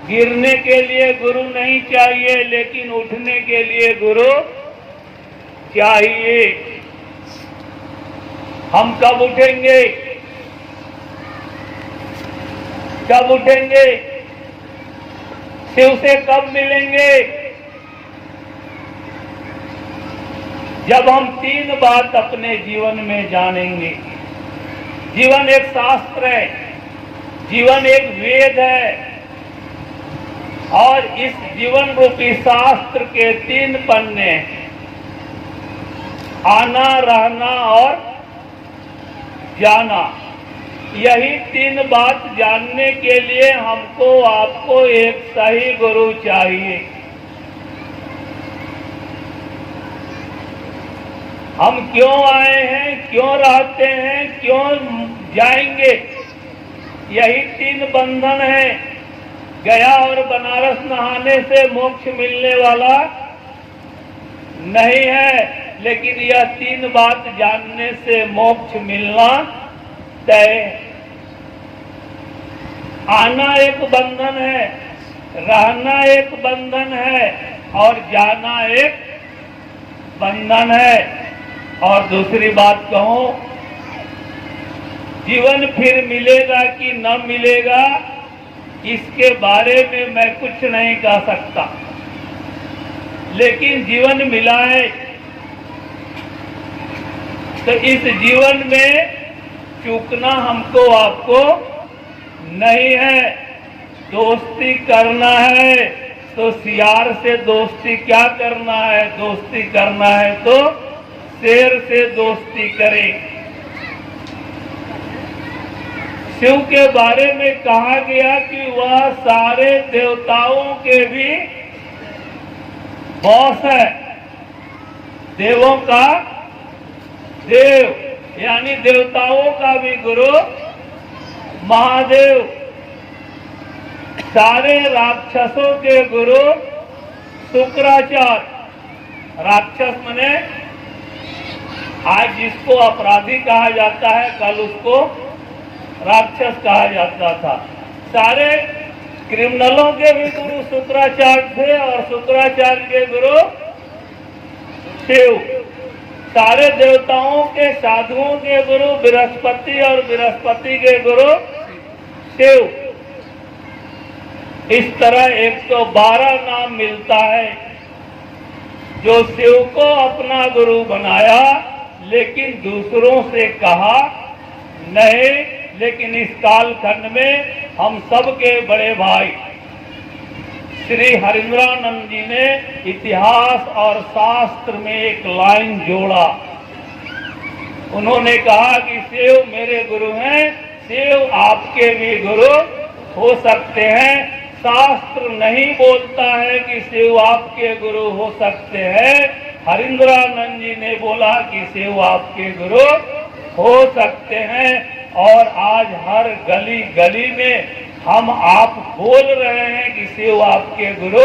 गिरने के लिए गुरु नहीं चाहिए, लेकिन उठने के लिए गुरु चाहिए। हम कब उठेंगे? कब उठेंगे? शिव से कब मिलेंगे? जब हम 3 बात अपने जीवन में जानेंगे। जीवन एक शास्त्र है, जीवन एक वेद है, और इस जीवन रूपी शास्त्र के 3 पन्ने हैं, आना, रहना और जाना। यही 3 बात जानने के लिए हमको आपको एक सही गुरु चाहिए। हम क्यों आए हैं, क्यों रहते हैं, क्यों जाएंगे? यही 3 बंधन है। गया और बनारस नहाने से मोक्ष मिलने वाला नहीं है, लेकिन यह 3 बात जानने से मोक्ष मिलना तय है। आना एक बंधन है, रहना एक बंधन है, और जाना एक बंधन है। और दूसरी बात कहूं, जीवन फिर मिलेगा कि न मिलेगा, इसके बारे में मैं कुछ नहीं कह सकता, लेकिन जीवन मिला है तो इस जीवन में चूकना हमको आपको नहीं है। दोस्ती करना है तो सियार से दोस्ती क्या करना है? दोस्ती करना है तो शेर से दोस्ती करें। शिव के बारे में कहा गया कि वह सारे देवताओं के भी बॉस है। देवों का देव, यानी देवताओं का भी गुरु महादेव। सारे राक्षसों के गुरु शुक्राचार्य। राक्षस मने आज जिसको अपराधी कहा जाता है, कल उसको राक्षस कहा जाता था। सारे क्रिमिनलों के भी गुरु शुक्राचार्य थे, और शुक्राचार्य के गुरु शिव। सारे देवताओं के, साधुओं के गुरु बृहस्पति, और बृहस्पति के गुरु शिव। इस तरह 112 नाम मिलता है जो शिव को अपना गुरु बनाया, लेकिन दूसरों से कहा नहीं। लेकिन इस कालखंड में हम सबके बड़े भाई श्री हरिंद्रानंद जी ने इतिहास और शास्त्र में एक लाइन जोड़ा। उन्होंने कहा कि शिव मेरे गुरु हैं, शिव आपके भी गुरु हो सकते हैं। शास्त्र नहीं बोलता है कि शिव आपके गुरु हो सकते हैं। हरिंद्रानंद जी ने बोला कि शिव आपके गुरु हो सकते हैं। और आज हर गली गली में हम आप बोल रहे हैं कि शिव आपके गुरु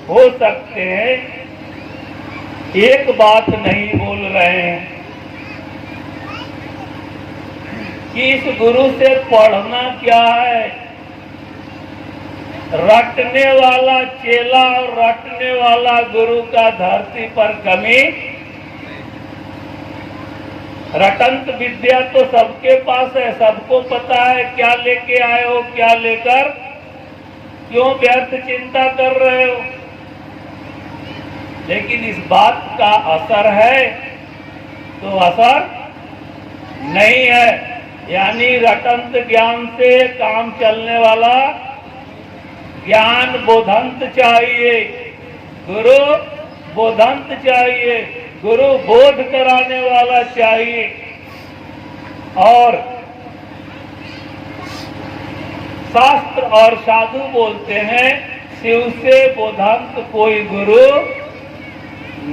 हो सकते हैं। एक बात नहीं बोल रहे हैं कि इस गुरु से पढ़ना क्या है। रटने वाला चेला और रटने वाला गुरु का धरती पर कमी। रटंत विद्या तो सबके पास है, सबको पता है क्या लेके आए हो, क्या लेकर, क्यों व्यर्थ चिंता कर रहे हो। लेकिन इस बात का असर है तो असर नहीं है। यानी रटंत ज्ञान से काम चलने वाला ज्ञान बोधंत चाहिए, गुरु बोधंत चाहिए, गुरु बोध कराने वाला चाहिए। और शास्त्र और साधु बोलते हैं शिव से बोधंत कोई गुरु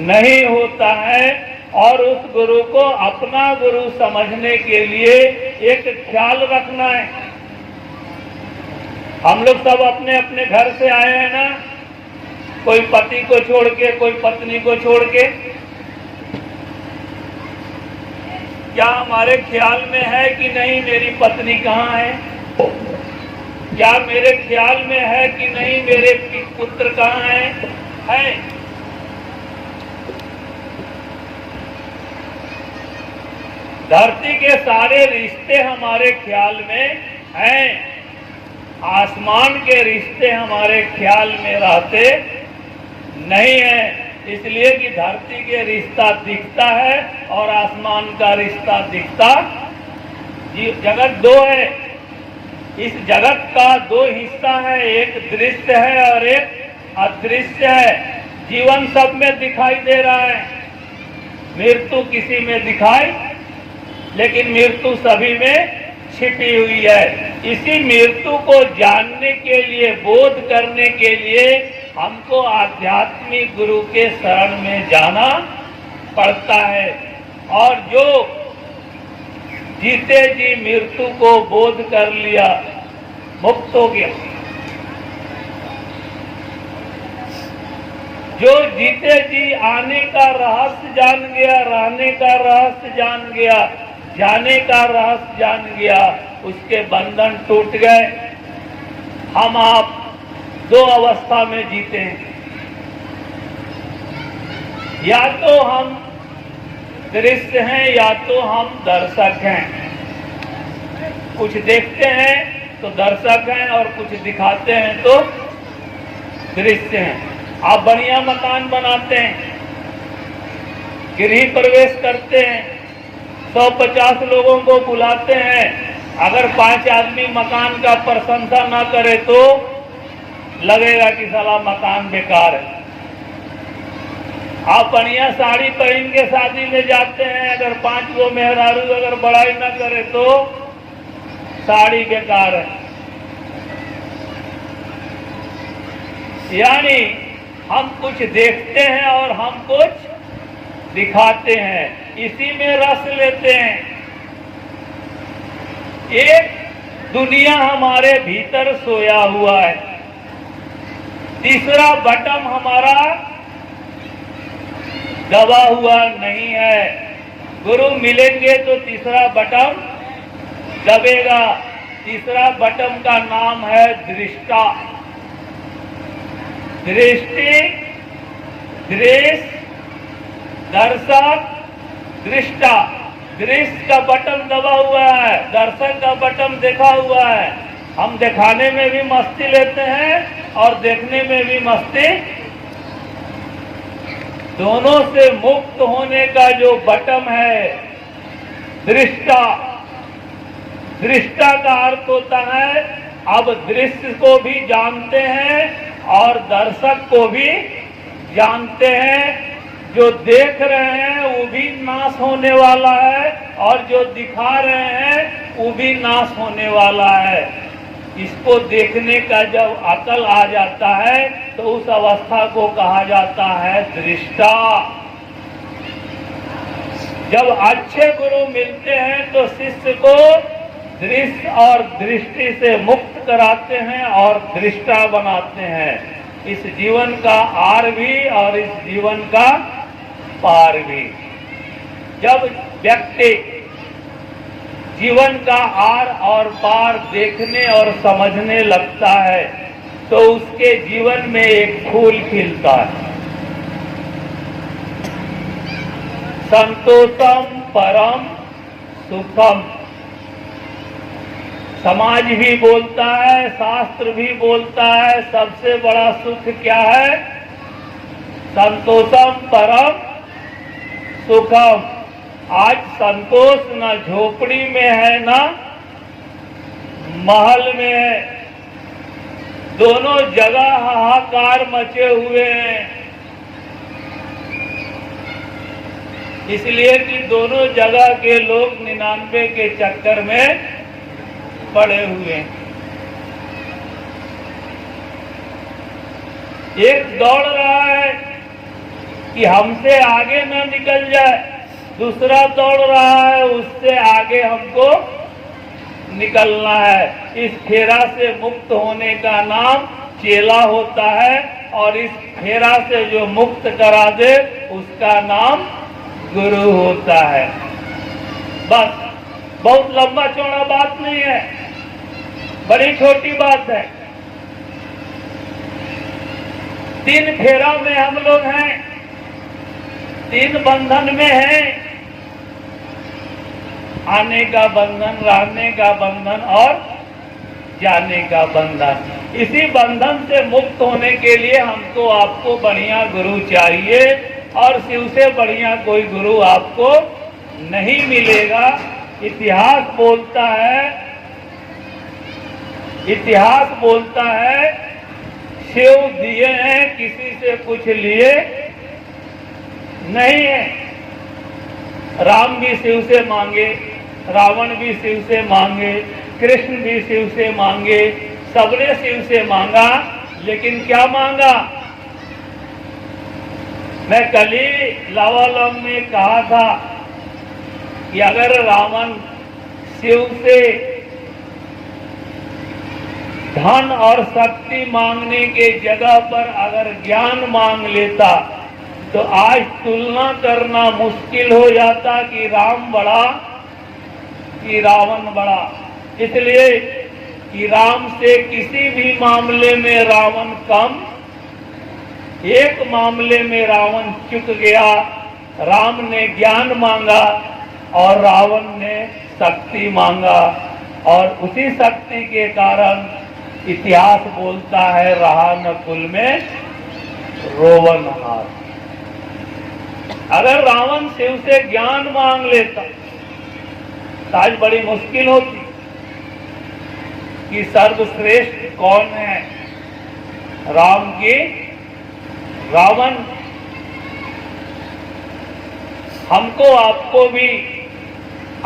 नहीं होता है। और उस गुरु को अपना गुरु समझने के लिए एक ख्याल रखना है। हम लोग सब अपने अपने घर से आए हैं ना, कोई पति को छोड़ के, कोई पत्नी को छोड़ के। क्या हमारे ख्याल में है कि नहीं मेरी पत्नी कहाँ है, क्या मेरे ख्याल में है कि नहीं मेरे पुत्र कहाँ हैं? है। धरती के सारे रिश्ते हमारे ख्याल में हैं, आसमान के रिश्ते हमारे ख्याल में रहते नहीं है, इसलिए कि धरती के रिश्ता दिखता है और आसमान का रिश्ता दिखता। जगत दो है, इस जगत का दो हिस्सा है, एक दृश्य है और एक अदृश्य है। जीवन सब में दिखाई दे रहा है, मृत्यु किसी में दिखाई, लेकिन मृत्यु सभी में छिपी हुई है। इसी मृत्यु को जानने के लिए, बोध करने के लिए हमको आध्यात्मिक गुरु के शरण में जाना पड़ता है। और जो जीते जी मृत्यु को बोध कर लिया, मुक्त हो गया। जो जीते जी आने का रहस्य जान गया, रहने का रहस्य जान गया, जाने का रहस्य जान गया, उसके बंधन टूट गए। हम आप दो अवस्था में जीते हैं, या तो हम दृश्य हैं या तो हम दर्शक हैं। कुछ देखते हैं तो दर्शक हैं और कुछ दिखाते हैं तो दृश्य हैं। आप बढ़िया मकान बनाते हैं, गृह प्रवेश करते हैं, 150 लोगों को बुलाते हैं, अगर 5 आदमी मकान का प्रशंसा ना करे तो लगेगा कि साला मकान बेकार है। आप बढ़िया साड़ी पहन के शादी में जाते हैं, अगर 5 गो मेहरारू अगर बड़ाई ना करे तो साड़ी बेकार है। यानी हम कुछ देखते हैं और हम कुछ दिखाते हैं, इसी में रस लेते हैं। एक दुनिया हमारे भीतर सोया हुआ है, तीसरा बटन हमारा दबा हुआ नहीं है। गुरु मिलेंगे तो तीसरा बटन दबेगा। तीसरा बटन का नाम है दृष्टा। दृष्टि, दृश्य, दर्शक, दृष्टा। दृश्य का बटन दबा हुआ है, दर्शक का बटन देखा हुआ है। हम दिखाने में भी मस्ती लेते हैं और देखने में भी मस्ती। दोनों से मुक्त होने का जो बटन है दृष्टा। दृष्टा का अर्थ होता है अब दृश्य को भी जानते हैं और दर्शक को भी जानते हैं। जो देख रहे हैं वो भी नाश होने वाला है और जो दिखा रहे हैं वो भी नाश होने वाला है। इसको देखने का जब अकल आ जाता है तो उस अवस्था को कहा जाता है दृष्टा। जब अच्छे गुरु मिलते हैं तो शिष्य को दृश्य और दृष्टि से मुक्त कराते हैं और दृष्टा बनाते हैं। इस जीवन का आर भी और इस जीवन का पार भी। जब व्यक्ति जीवन का आर और पार देखने और समझने लगता है तो उसके जीवन में एक फूल खिलता है। संतोषम परम सुखम। समाज भी बोलता है, शास्त्र भी बोलता है, सबसे बड़ा सुख क्या है? संतोषम परम सुखम। आज संतोष न झोपड़ी में है न महल में है, दोनों जगह हाहाकार मचे हुए हैं। इसलिए कि दोनों जगह के लोग 99 के चक्कर में पड़े हुए हैं। एक दौड़ रहा है कि हमसे आगे न निकल जाए, दूसरा दौड़ रहा है उससे आगे हमको निकलना है। इस फेरा से मुक्त होने का नाम चेला होता है और इस फेरा से जो मुक्त करा दे उसका नाम गुरु होता है। बस, बहुत लंबा चौड़ा बात नहीं है। बड़ी छोटी बात है। 3 फेरा में हम लोग हैं, 3 बंधन में हैं, आने का बंधन, रहने का बंधन और जाने का बंधन। इसी बंधन से मुक्त होने के लिए हमको आपको बढ़िया गुरु चाहिए और शिव से बढ़िया कोई गुरु आपको नहीं मिलेगा। इतिहास बोलता है शिव दिए हैं, किसी से कुछ लिए नहीं है। राम भी शिव से मांगे, रावण भी शिव से मांगे, कृष्ण भी शिव से मांगे, सबने शिव से मांगा, लेकिन क्या मांगा? मैं कल ही लावालम में कहा था कि अगर रावण शिव से धन और शक्ति मांगने के जगह पर अगर ज्ञान मांग लेता तो आज तुलना करना मुश्किल हो जाता कि राम बड़ा कि रावण बड़ा। इसलिए कि राम से किसी भी मामले में रावण कम, एक मामले में रावण चुक गया। राम ने ज्ञान मांगा और रावण ने शक्ति मांगा, और उसी शक्ति के कारण इतिहास बोलता है रहा न कुल में रोवन हार। अगर रावण शिव से ज्ञान मांग लेता तो आज बड़ी मुश्किल होती कि सर्वश्रेष्ठ कौन है, राम की रावण। हमको आपको भी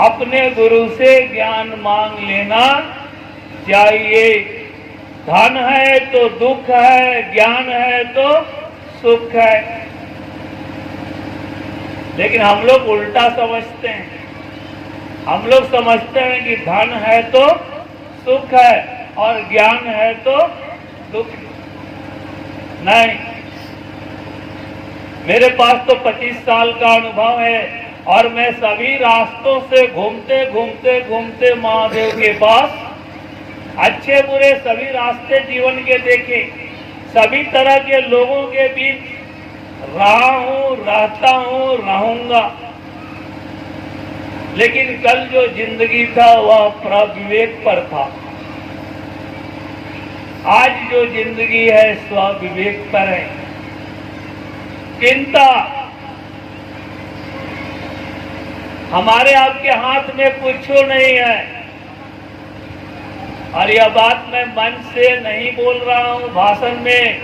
अपने गुरु से ज्ञान मांग लेना चाहिए। धन है तो दुख है, ज्ञान है तो सुख है, लेकिन हम लोग उल्टा समझते हैं। हम लोग समझते हैं कि धन है तो सुख है और ज्ञान है तो दुख। नहीं, मेरे पास तो 25 साल का अनुभव है और मैं सभी रास्तों से घूमते महादेव के पास अच्छे बुरे सभी रास्ते जीवन के देखे, सभी तरह के लोगों के बीच रहा हूं, रहता हूं, रहूंगा। लेकिन कल जो जिंदगी था वह प्रविवेक पर था। आज जो जिंदगी है स्वविवेक पर है। चिंता हमारे आपके हाथ में कुछ नहीं है। और यह बात मैं मन से नहीं बोल रहा हूं भाषण में,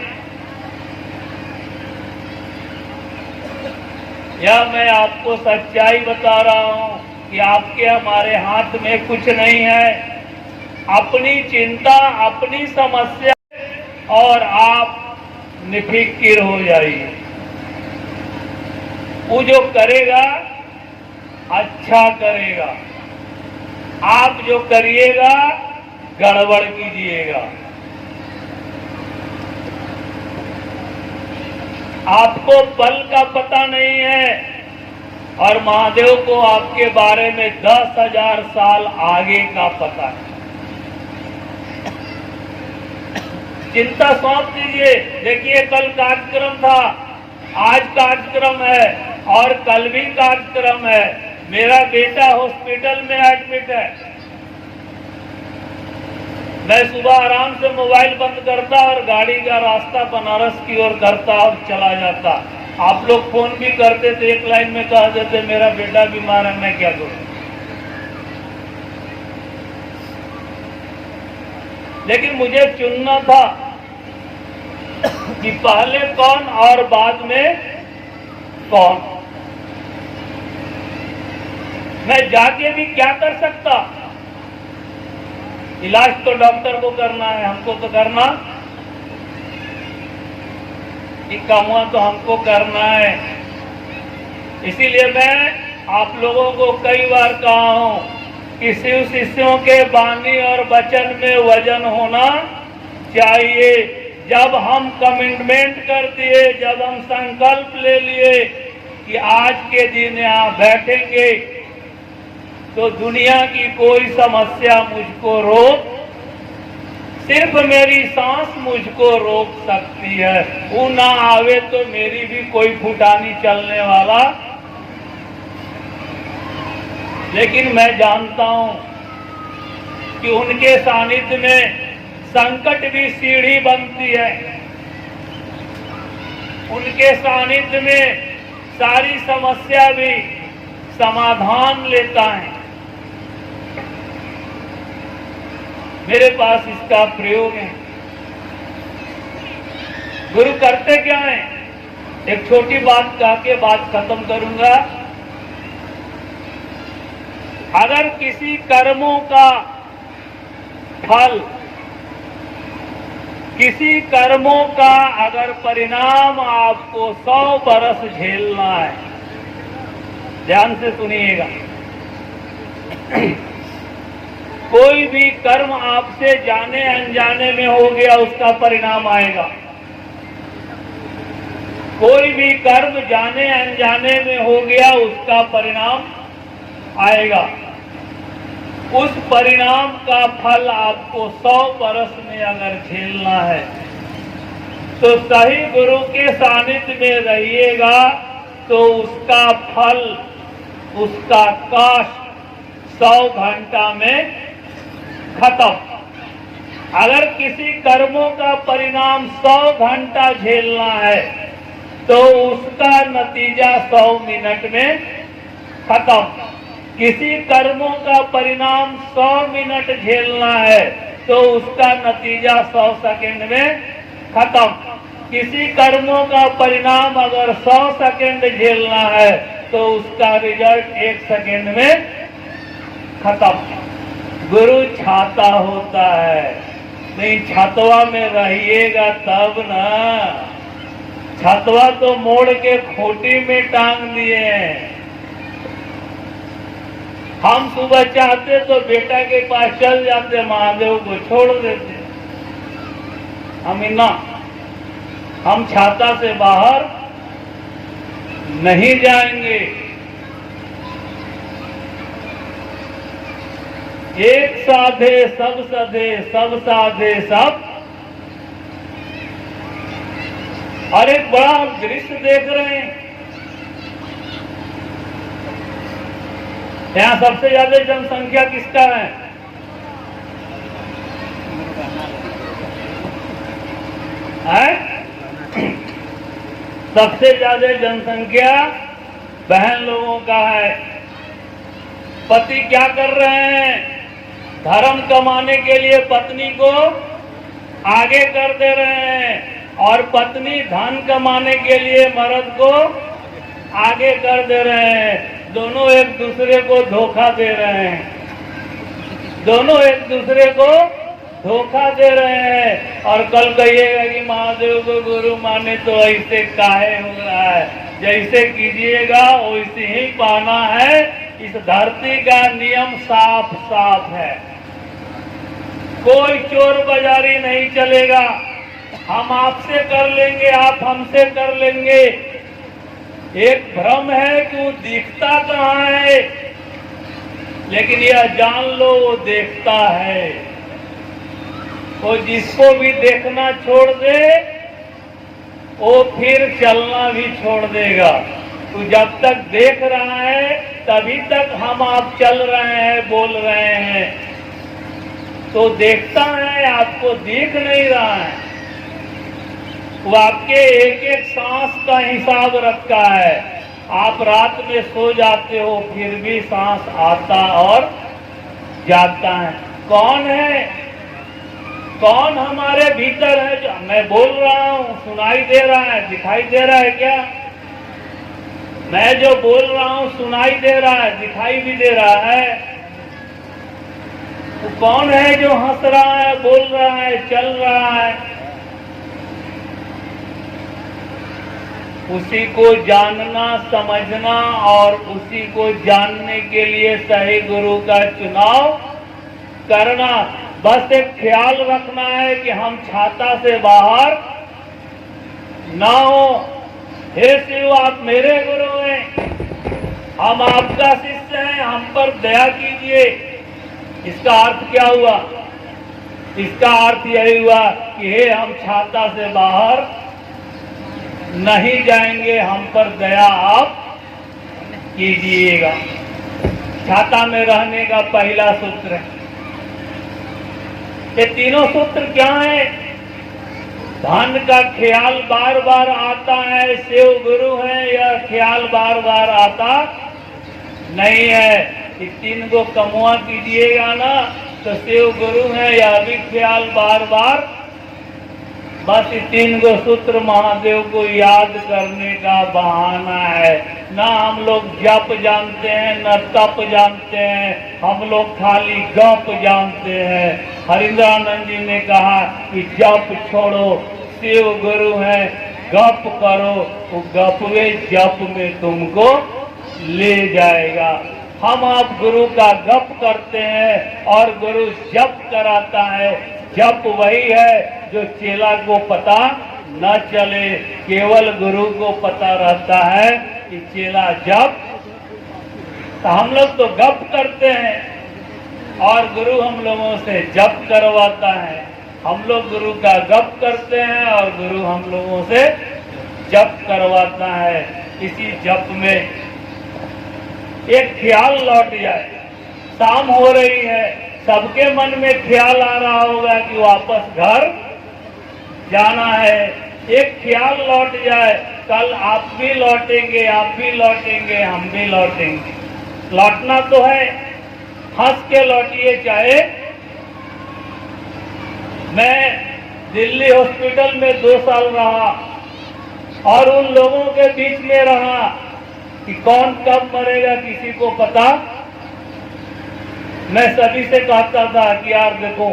यह मैं आपको सच्चाई बता रहा हूं कि आपके हमारे हाथ में कुछ नहीं है। अपनी चिंता, अपनी समस्या और आप निफिक्र हो जाइए। वो जो करेगा अच्छा करेगा, आप जो करिएगा गड़बड़ कीजिएगा। आपको पल का पता नहीं है और महादेव को आपके बारे में 10,000 साल आगे का पता है। चिंता सौंप दीजिए। देखिए, कल कार्यक्रम था, आज कार्यक्रम है और कल भी कार्यक्रम है। मेरा बेटा हॉस्पिटल में एडमिट है। मैं सुबह आराम से मोबाइल बंद करता और गाड़ी का रास्ता बनारस की ओर करता और चला जाता। आप लोग फोन भी करते थे, एक लाइन में कह देते मेरा बेटा बीमार है, मैं क्या करूं। लेकिन मुझे चुनना था कि पहले कौन और बाद में कौन। मैं जाके भी क्या कर सकता? इलाज तो डॉक्टर को करना है, हमको तो करना, ये कामुआ तो हमको करना है। इसीलिए मैं आप लोगों को कई बार कहा हूं कि शिव शिष्यों के वाणी और वचन में वजन होना चाहिए। जब हम कमिटमेंट कर दिए, जब हम संकल्प ले लिए कि आज के दिन यहाँ बैठेंगे, तो दुनिया की कोई समस्या मुझको रोक सिर्फ मेरी सांस मुझको रोक सकती है। वो ना आवे तो मेरी भी कोई फुटानी चलने वाला। लेकिन मैं जानता हूं कि उनके सानिध्य में संकट भी सीढ़ी बनती है। उनके सानिध्य में सारी समस्या भी समाधान लेता है। मेरे पास इसका प्रयोग है। गुरु करते क्या है? एक छोटी बात कह के बात खत्म करूंगा। अगर किसी कर्मों का फल, किसी कर्मों का अगर परिणाम आपको 100 बरस झेलना है, ध्यान से सुनिएगा। कोई भी कर्म आपसे जाने अनजाने में हो गया, उसका परिणाम आएगा। कोई भी कर्म जाने अनजाने में हो गया, उसका परिणाम आएगा। उस परिणाम का फल आपको 100 बरस में अगर झेलना है तो सही गुरु के सानिध्य में रहिएगा, तो उसका फल, उसका कष्ट 100 घंटा में खत्म। अगर किसी कर्मों का परिणाम 100 घंटा झेलना है तो उसका नतीजा 100 मिनट में खत्म। किसी कर्मों का परिणाम 100 मिनट झेलना है तो उसका नतीजा 100 सेकंड में खत्म। किसी कर्मों का परिणाम अगर 100 सेकंड झेलना है तो उसका रिजल्ट 1 सेकंड में खत्म। गुरु छाता होता है, नहीं छतवा में रहिएगा तब ना। छतवा तो मोड़ के खोटी में टांग दिए हैं। हम सुबह चाहते तो बेटा के पास चल जाते, महादेव को छोड़ देते। हम छाता से बाहर नहीं जाएंगे। एक साधे सब सधे, सब साधे सब। और एक बड़ा दृश्य देख रहे हैं। यहाँ सबसे ज्यादा जनसंख्या किसका है? सबसे ज्यादा जनसंख्या बहन लोगों का है। पति क्या कर रहे हैं? धर्म कमाने के लिए पत्नी को आगे कर दे रहे हैं, और पत्नी धन कमाने के लिए मर्द को आगे कर दे रहे हैं। दोनों एक दूसरे को धोखा दे रहे हैं। दोनों एक दूसरे को धोखा दे रहे हैं। और कल कहिएगा कि महादेव को गुरु माने तो ऐसे काहे हो रहा है। जैसे कीजिएगा वैसे ही पाना है। इस धरती का नियम साफ साफ है। कोई चोर बाजारी नहीं चलेगा। हम आपसे कर लेंगे, आप हमसे कर लेंगे। एक भ्रम है कि वो दिखता कहाँ है, लेकिन यह जान लो वो देखता है। वो जिसको भी देखना छोड़ दे वो फिर चलना भी छोड़ देगा। तो जब तक देख रहा है तभी तक हम आप चल रहे हैं, बोल रहे हैं। तो देखता है, आपको दिख नहीं रहा है। वो आपके एक एक सांस का हिसाब रखता है। आप रात में सो जाते हो फिर भी सांस आता और जाता है। कौन है? कौन हमारे भीतर है? जो मैं बोल रहा हूं सुनाई दे रहा है, दिखाई दे रहा है क्या? मैं जो बोल रहा हूं सुनाई दे रहा है, दिखाई भी दे रहा है। वो कौन है जो हंस रहा है, बोल रहा है, चल रहा है? उसी को जानना, समझना और उसी को जानने के लिए सही गुरु का चुनाव करना। बस एक ख्याल रखना है कि हम छाता से बाहर ना हो। हे शिव, आप मेरे गुरु हैं, हम आपका शिष्य हैं, हम पर दया कीजिए। इसका अर्थ क्या हुआ? इसका अर्थ यही हुआ कि हे हम छाता से बाहर नहीं जाएंगे, हम पर दया आप कीजिएगा। छाता में रहने का पहला सूत्र है। ये तीनों सूत्र क्या है? धन का ख्याल बार बार आता है, शिव गुरु है, यह ख्याल बार बार आता नहीं है। ये तीन को कमुआ कीजिएगा ना तो शिव गुरु है, यह भी ख्याल बार बार। बस ये तीन को सूत्र महादेव को याद करने का बहाना है। ना हम लोग जप जानते हैं, न तप जानते हैं, हम लोग खाली गप जानते हैं। हरिंद्रानंद जी ने कहा कि जप छोड़ो, शिव गुरु है, गप करो, वो गपवे जप में तुमको ले जाएगा। हम आप गुरु का गप करते हैं और गुरु जप कराता है। जप वही है जो चेला को पता न चले, केवल गुरु को पता रहता है कि चेला जप। तो हम लोग तो गप करते हैं और गुरु हम लोगों से जप करवाता है। हम लोग गुरु का गप करते हैं और गुरु हम लोगों से जप करवाता है। इसी जप में एक ख्याल लौट जाए। शाम हो रही है, सबके मन में ख्याल आ रहा होगा कि वापस घर जाना है। एक ख्याल लौट जाए, कल आप भी लौटेंगे, आप भी लौटेंगे, हम भी लौटेंगे। लौटना तो है, हंस के लौटिए। चाहे मैं दिल्ली हॉस्पिटल में 2 साल रहा और उन लोगों के बीच में रहा कि कौन कब मरेगा किसी को पता। मैं सभी से कहता था कि यार देखो,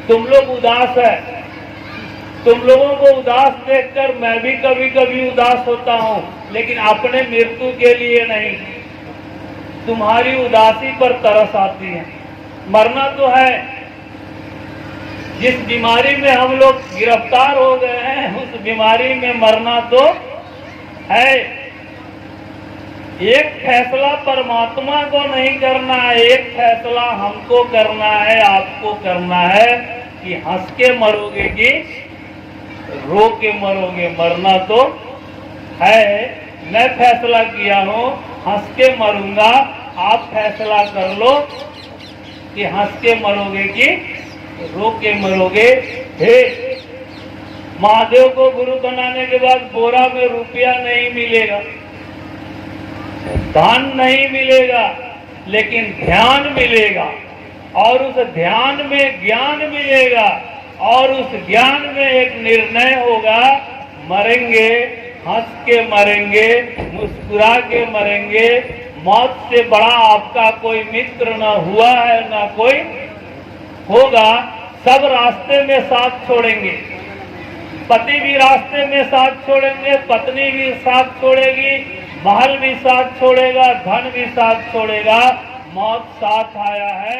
तुम लोग उदास है, तुम लोगों को उदास देखकर मैं भी कभी कभी उदास होता हूं, लेकिन अपने मृत्यु के लिए नहीं। तुम्हारी उदासी पर तरस आती है। मरना तो है। जिस बीमारी में हम लोग गिरफ्तार हो गए हैं, उस बीमारी में मरना तो है। एक फैसला परमात्मा को नहीं करना है, एक फैसला हमको करना है, आपको करना है कि हंस के मरोगे कि रो के मरोगे। मरना तो है। मैं फैसला किया हूं हंस के मरूंगा, आप फैसला कर लो कि हंस के मरोगे कि रो के मरोगे। हे महादेव को गुरु बनाने के बाद बोरा में रुपया नहीं मिलेगा, धन नहीं मिलेगा, लेकिन ध्यान मिलेगा और उस ध्यान में ज्ञान मिलेगा और उस ज्ञान में एक निर्णय होगा। मरेंगे, हंस के मरेंगे, मुस्कुरा के मरेंगे। मौत से बड़ा आपका कोई मित्र न हुआ है न कोई होगा। सब रास्ते में साथ छोड़ेंगे। पति भी रास्ते में साथ छोड़ेंगे, पत्नी भी साथ छोड़ेगी, महल भी साथ छोड़ेगा, धन भी साथ छोड़ेगा। मौत साथ आया है।